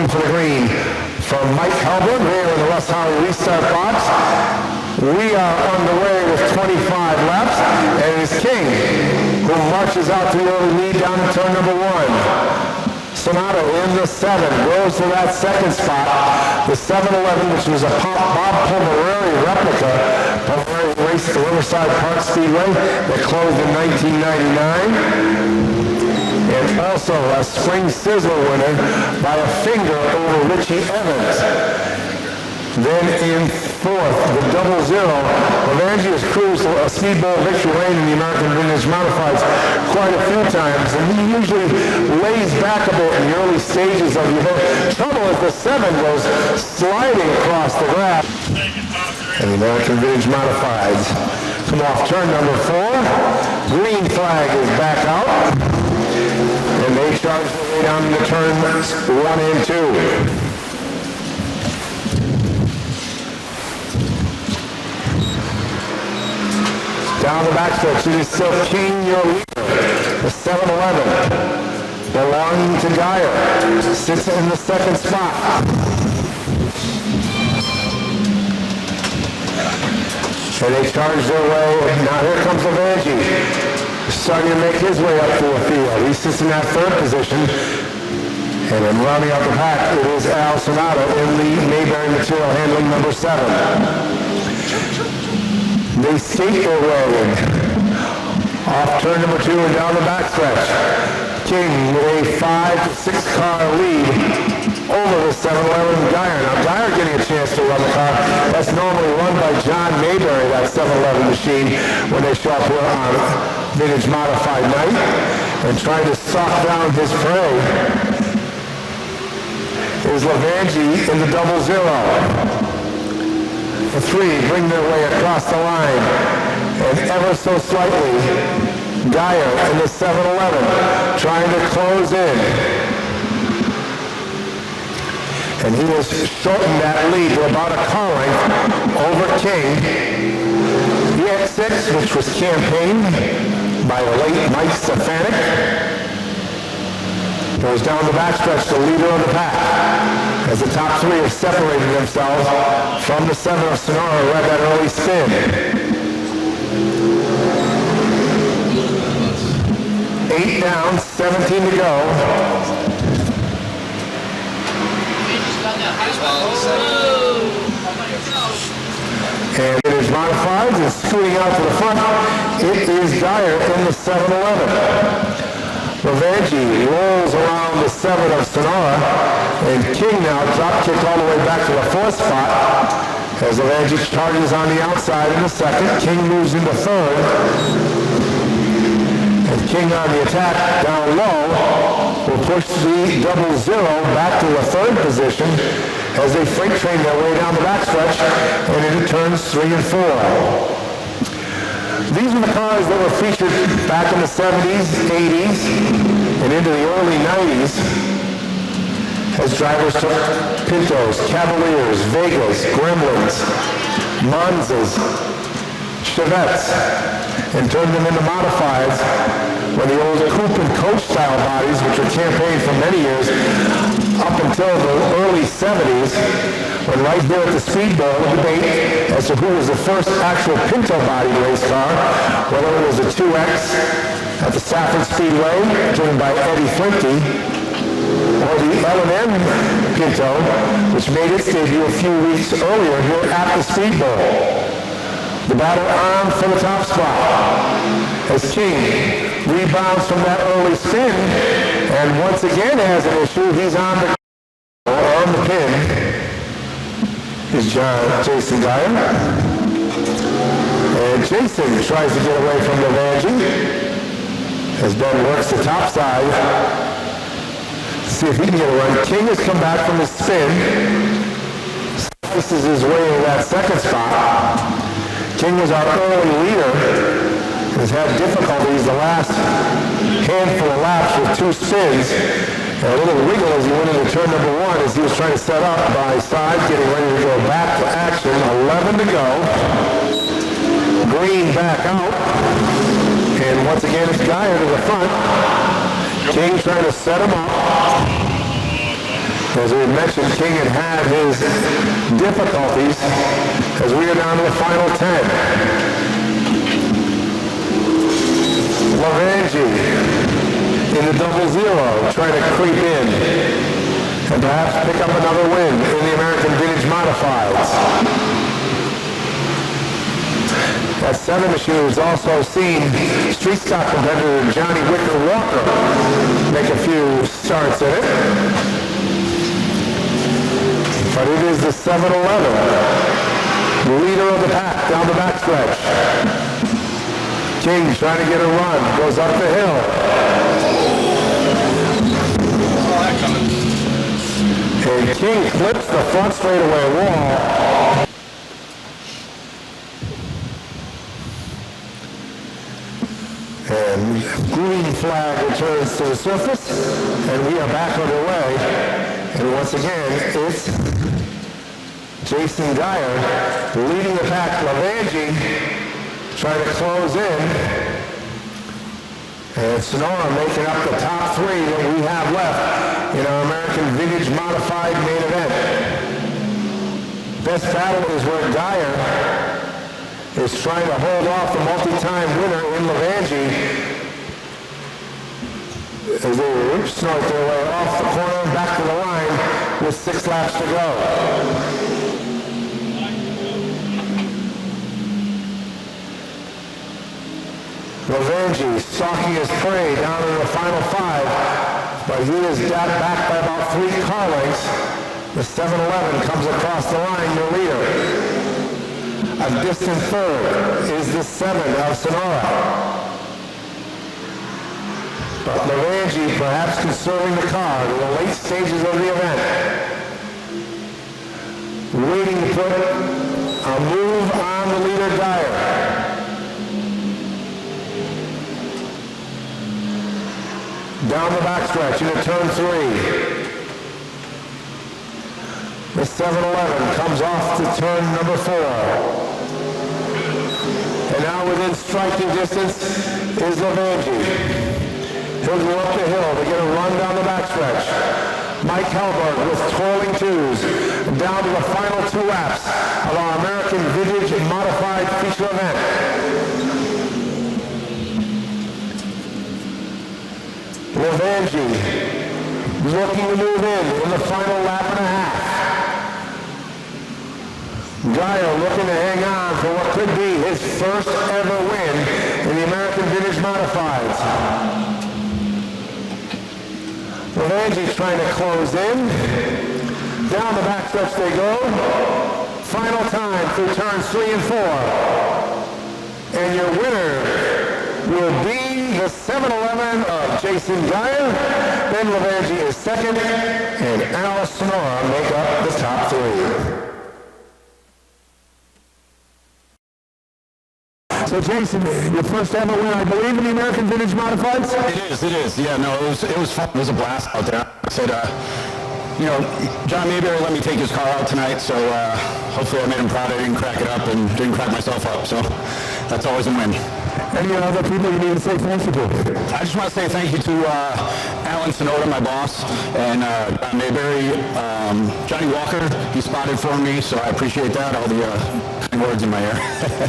looking for the green from Mike Halbert here in the Russ Holly restart box. We are underway with 25 laps, and it is King who marches out to the early lead down to turn number 1. Sonata in the 7 goes to that second spot. The 7-11, which was a Bob Pulverari replica. Pulverari raced at the Riverside Park Speedway that closed in 1999. And also a Spring Sizzler winner by a finger over Richie Evans. Then in 4th, the 00. Levangie has cruised a speedball victory lane in the American Vintage Modifieds quite a few times, and he usually lays back a bit in the early stages of the event. Trouble is the 7 goes sliding across the grass. And the American Vintage Modifieds come off turn number 4. Green flag is back out. And they charge their way down into turns 1 and 2. Down the backstretch, it is still King, your leader. The 7-11, belonging to Geyer, sits in the second spot. And they charge their way. Now here comes Levangie, starting to make his way up to the field. He sits in that 3rd position. And then rounding out the pack, it is Al Sonata in the Mayberry Material Handling number 7. They skate their way off turn number 2 and down the backstretch. King with a 5 to 6 car lead over the 7-11 Geyer. Now Geyer getting a chance to run the car. That's normally run by John Mayberry, that 7-11 machine, when they show up here on Vintage Modified night and trying to sock down his prey is Levangie in the 00. The 3 bring their way across the line, and ever so slightly, Geyer in the 7-11 trying to close in. And he has shortened that lead to about a car length over King. The X6, which was campaigned by the late Mike Stefanik, goes down the backstretch, the leader of the pack, as the top 3 have separated themselves from the 7 of Sonora, who had that early spin. 8 down, 17 to go. And it is modified and scooting out to the front. It is Geyer in the 7-11. Levangie rolls around the 7 of Sonora, and King now drop kick all the way back to the 4th spot as Levangie charges on the outside in the 2nd. King moves into 3rd, and King on the attack down low will push the 00 back to the 3rd position as they freight train their way down the backstretch and into turns 3 and 4. These are the cars that were featured back in the 70s, 80s, and into the early 90s as drivers took Pintos, Cavaliers, Vegas, Gremlins, Monzas, Chevettes, and turned them into modifieds when the old coupe and coach style bodies, which were campaigned for many years, up until the early 70s, when right here at the Speedball, the debate as to who was the first actual Pinto body race car, whether it was a 2X at the Stafford Speedway, driven by Eddie Flinty, or the L&M Pinto, which made its debut a few weeks earlier here at the Speedball. The battle on for the top spot as King rebounds from that early spin, and once again has an issue. He's on the pin. Is Jason Geyer. And Jason tries to get away from Levangie as Ben works the top side. See if he can get a run. King has come back from his spin. Slices his way in that 2nd spot. King was our early leader. Has had difficulties the last handful of laps with 2 spins. And a little wiggle as he went into turn number 1 as he was trying to set up by side, getting ready to go back to action. 11 to go. Green back out. And once again, it's Geyer to the front. King trying to set him up. As we mentioned, King had his difficulties as we are down to the final 10. Lavangi in the double zero, trying to creep in and perhaps pick up another win in the American Vintage Modifieds. That 7 machine has also seen street stock competitor Johnny Wicker Walker make a few starts in it. But it is the 7-11, leader of the pack down the backstretch. King trying to get a run, goes up the hill. And King clips the front straightaway wall. And green flag returns to the surface, and we are back underway. And once again, it's Jason Geyer leading the pack. Lavangi trying to close in. And Sonora making up the top 3 that we have left in our American Vintage Modified main event. Best battle is where Geyer is trying to hold off the multi-time winner in Lavangi as they snort their way off the corner and back to the line with 6 laps to go. Lavangi stalking his prey down in the final 5, but he is back by about 3 car lengths. The 7-11 comes across the line, your leader. A distant third is the 7 of Sonora. But Lavangi perhaps conserving the car to the late stages of the event. Waiting to put a move on the leader Geyer. Down the backstretch into turn 3. The 7-11 comes off to turn number 4. And now within striking distance is Lavangi. He'll go up the hill to get a run down the backstretch. Mike Helberg with twirling 2s down to the final 2 laps of our American Vintage Modified feature event. Lavangi looking to move in the final lap and a half. Geyer looking to hang on for what could be his first ever win in the American Vintage Modifieds. Lavangi's trying to close in. Down the backstretch they go. Final time through turns 3 and 4. And your winner will be the 7-11 of Jason Geyer. Then Lavangi is second, and Alice Sonora make up the top 3. So Jason, your first ever win, I believe, in the American Vintage Modifieds? It is. Yeah, no, it was fun. It was a blast out there. I said, John Mayberry let me take his car out tonight, so hopefully I made him proud. I didn't crack it up and didn't crack myself up, so that's always a win. Any other people you need to say thank you to? I just want to say thank you to Alan Sonoda, my boss, and John Mayberry, Johnny Walker. He spotted for me, so I appreciate that. All the kind words in my ear.